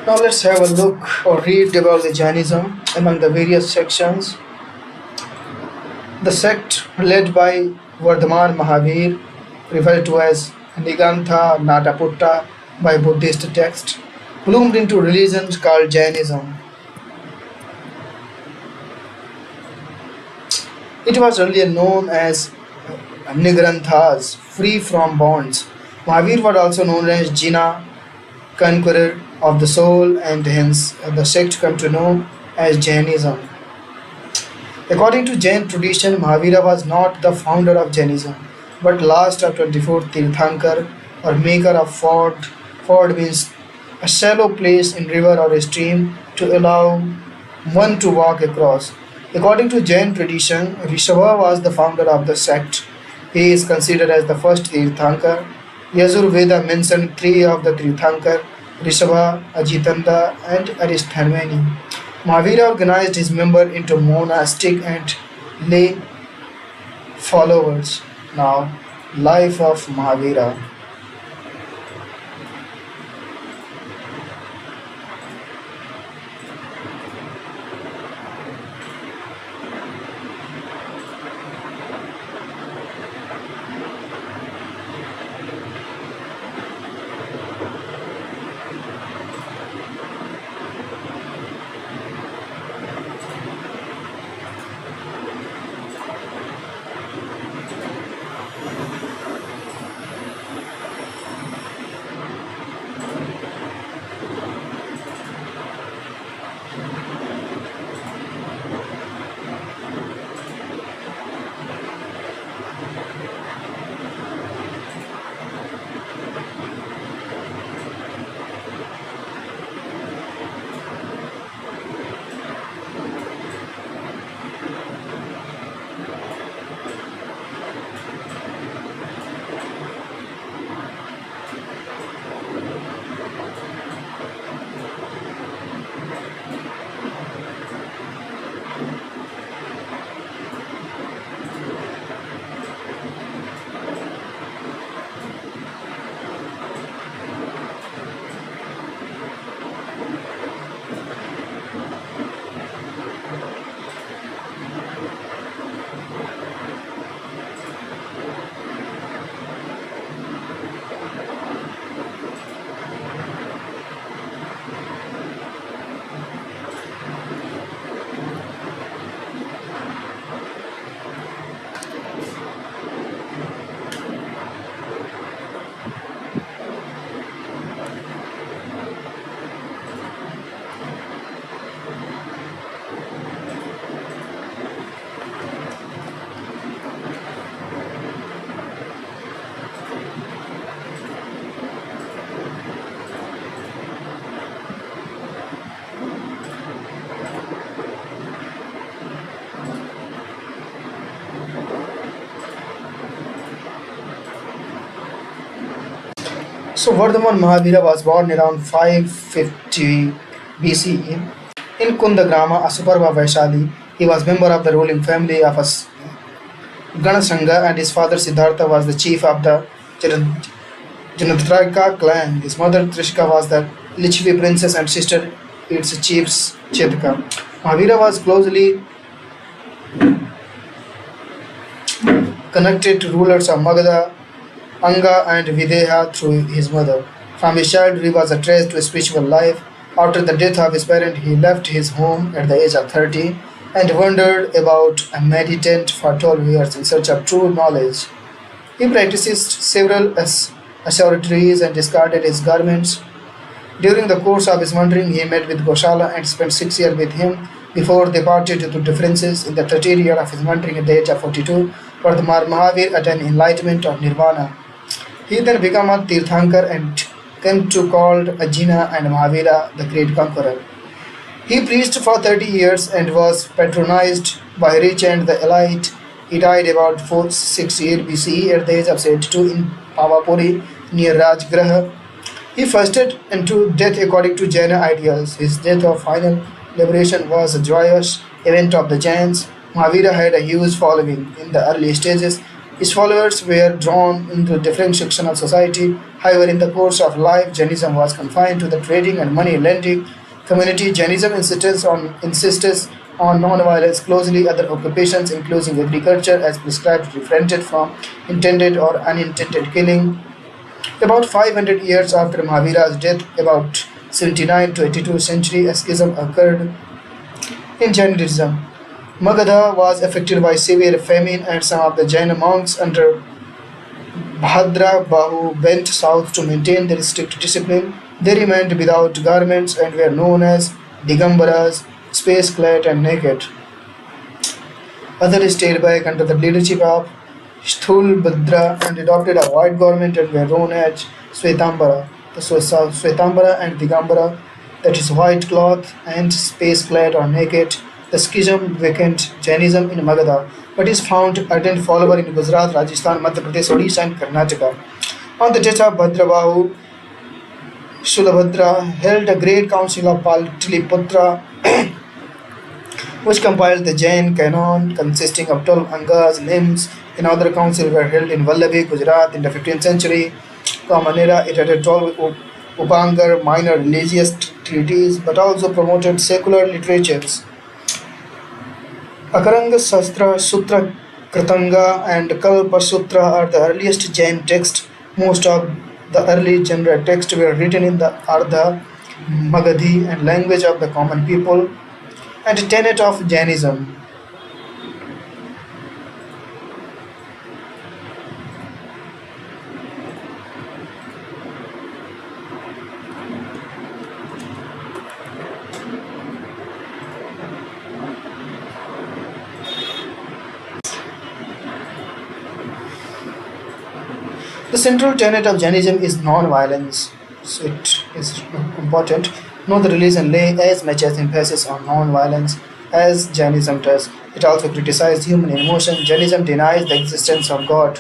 Now let's have a look or read about the Jainism among the various sections. The sect led by Vardhaman Mahavir, referred to as Nigantha Nataputta by Buddhist text, bloomed into religion called Jainism. It was earlier known as Nigranthas, free from bonds. Mahavir was also known as Jina, conqueror of the soul, and hence the sect come to know as Jainism. According to Jain tradition, Mahavira was not the founder of Jainism, but last of 24th Tirthankar or maker of ford. Ford means a shallow place in river or a stream to allow one to walk across. According to Jain tradition, Rishabha was the founder of the sect. He is considered as the first Tirthankar. Yajurveda mentioned three of the Tirthankar, Rishabha, Ajitanda, and Aristharmani. Mahavira organized his members into monastic and lay followers. Now, life of Mahavira. So Vardhaman Mahavira was born around 550 BCE in Kundagrama, Asuparva Vaishali. He was member of the ruling family of Ganasanga, and his father Siddhartha was the chief of the Janatrika clan. His mother Trishika was the Lichvi princess and sister its chiefs Chetka. Mahavira was closely connected to rulers of Magadha, Anga, and Videha through his mother. From his childhood, he was attached to a spiritual life. After the death of his parent, he left his home at the age of 30 and wandered about a meditant for 12 years in search of true knowledge. He practiced several austerities and discarded his garments. During the course of his wandering, he met with Goshala and spent 6 years with him before they parted due to differences. In the 30th year of his wandering at the age of 42, Vardhaman Mahavir attained enlightenment or nirvana. He then became a Tirthankar and came to called Ajina and Mahavira, the great conqueror. He preached for 30 years and was patronized by rich and the elite. He died about 468 BCE at the age of 72 in Pavapuri near Rajgraha. He fasted unto death according to Jaina ideals. His death of final liberation was a joyous event of the Jains. Mahavira had a huge following in the early stages. His followers were drawn into different sections of society However, in the course of life, Jainism was confined to the trading and money lending community. Jainism insists on non-violence closely. Other occupations, including agriculture, as prescribed, refrained from intended or unintended killing. About 500 years after Mahavira's death, about 79 to 82 century, a schism occurred in Jainism. Magadha was affected by severe famine, and some of the Jain monks under Bhadra Bahu went south to maintain their strict discipline. They remained without garments and were known as Digambaras, space clad and naked. Others stayed back under the leadership of Sthulbhadra and adopted a white garment and were known as Svetambara. Svetambara and Digambara, that is white cloth and space clad or naked. The schism weakened Jainism in Magadha, but is found ardent follower in Gujarat, Rajasthan, Madhya Pradesh, Odisha, and Karnataka. On the death of Bhadrabahu, Shulabhadra held a great council of Patliputra which compiled the Jain canon consisting of 12 Angas, limbs. Another council were held in Vallabhi, Gujarat in the 15th century. Common era, it had 12 Upangar minor religious treatises but also promoted secular literatures. Akaranga Sastra, Sutra Kritanga, and Kalpa Sutra are the earliest Jain texts. Most of the early genre texts were written in the Ardha, Magadhi, and language of the common people, and a tenet of Jainism. The central tenet of Jainism is non-violence, so it is important. No, the religion lay as much as emphasis on non-violence as Jainism does. It also criticizes human emotion. Jainism denies the existence of God.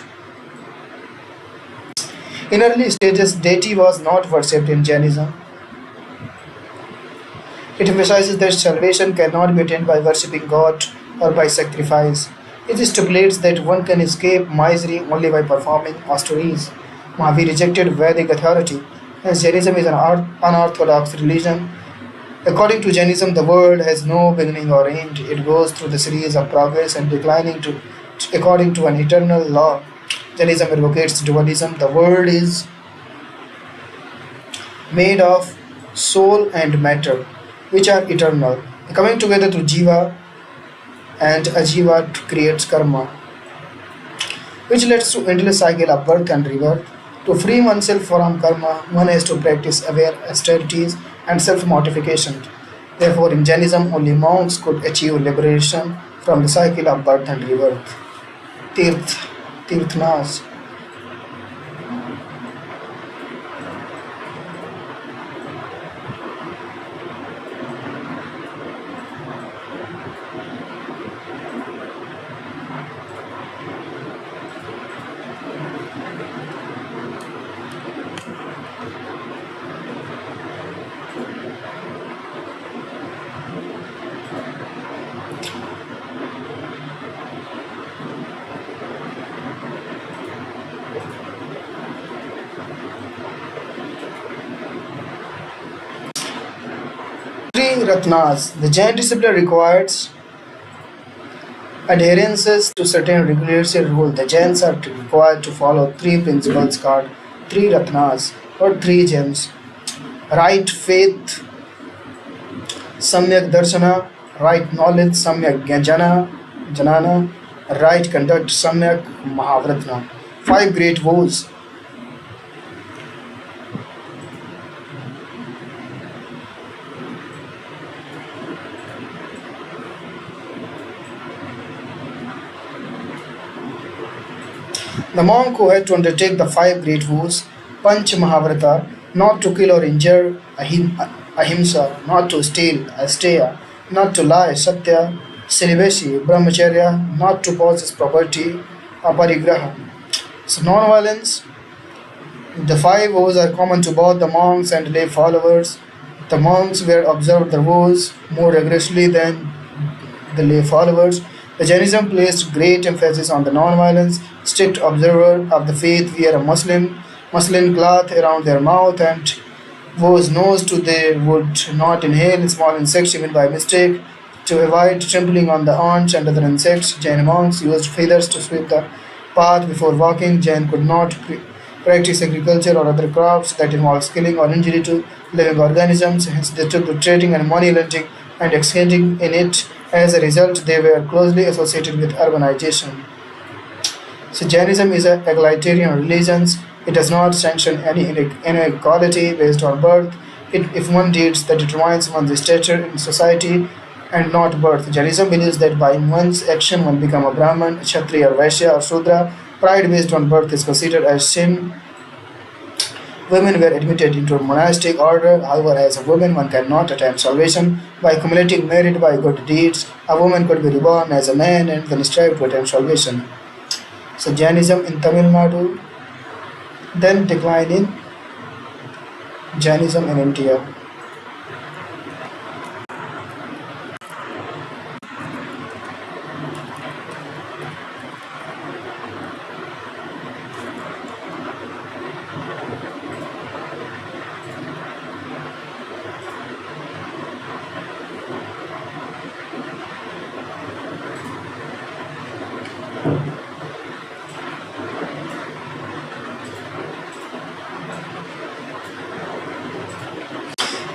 In early stages, deity was not worshipped in Jainism. It emphasizes that salvation cannot be attained by worshipping God or by sacrifice. It stipulates that one can escape misery only by performing austerities. Mahavir rejected Vedic authority, as Jainism is an unorthodox religion. According to Jainism, the world has no beginning or end. It goes through the series of progress and declining according to an eternal law. Jainism advocates dualism. The world is made of soul and matter, which are eternal, coming together through jiva, and ajiva creates karma, which leads to endless cycle of birth and rebirth. To free oneself from karma, one has to practice aware austerities and self-mortification. Therefore, in Jainism, only monks could achieve liberation from the cycle of birth and rebirth. Tirthnas. Triratnas. The Jain discipline requires adherences to certain regulatory rules. The Jains are required to follow three principles called Triratnas or three gems: right faith, Samyak Darshana; right knowledge, Samyak Janana; right conduct, Samyak Mahavratna. Five great vows. The monk who had to undertake the five great vows: Panch Mahavrata, not to kill or injure, Ahimsa, not to steal, Asteya, not to lie, Satya; celibacy, Brahmacharya, not to possess property, Aparigraha. So, non-violence. The five vows are common to both the monks and lay followers. The monks were observed the vows more rigorously than the lay followers. The Jainism placed great emphasis on the non-violence. Strict observer of the faith, we are a Muslim, muslin cloth around their mouth and whose nose to they would not inhale small insects even by mistake. To avoid trampling on the ants and other insects, Jain monks used feathers to sweep the path before walking. Jain could not practice agriculture or other crafts that involved killing or injury to living organisms, hence they took to trading and money lending and exchanging in it. As a result, they were closely associated with urbanization. So Jainism is an egalitarian religion. It does not sanction any inequality based on birth. If one deeds that determines one's stature in society and not birth. Jainism believes that by one's action one become a Brahman, Kshatriya, or Vaishya or Shudra. Pride based on birth is considered as sin. Women were admitted into a monastic order. However, as a woman, one cannot attain salvation by accumulating merit by good deeds. A woman could be reborn as a man and then strive to attain salvation. So Jainism in Tamil Nadu, then decline in Jainism in India.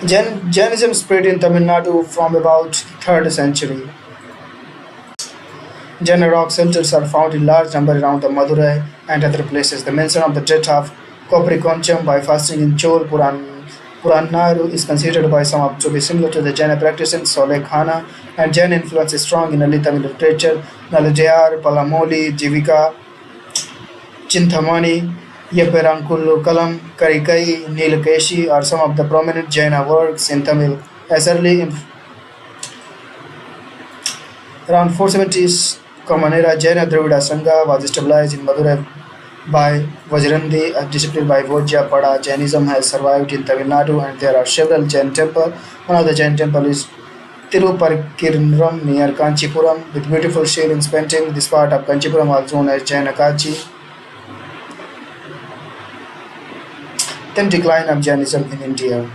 Jainism spread in Tamil Nadu from about 3rd century. Jain rock shelters are found in large number around the Madurai and other places. The mention of the death of Koprikoncham by fasting in Puranaru is considered by some to be similar to the Jaina practice in Solekhana, and Jain influence is strong in early Tamil literature. Naladiyar, Palamoli, Jivika, Chintamani, Yeperankullu Kalam, Karikai, Nilkeshi are some of the prominent Jaina works in Tamil. As early in around 470s Common Era, Jaina Dravida Sangha was established in Madurai by Vajrandi, disciplined by Vojja Pada. Jainism has survived in Tamil Nadu and there are several Jain temples. One of the Jain temple is Tiruparkirnam near Kanchipuram with beautiful ceilings painting. This part of Kanchipuram was known as Jainakachi. Then decline of Jainism in India.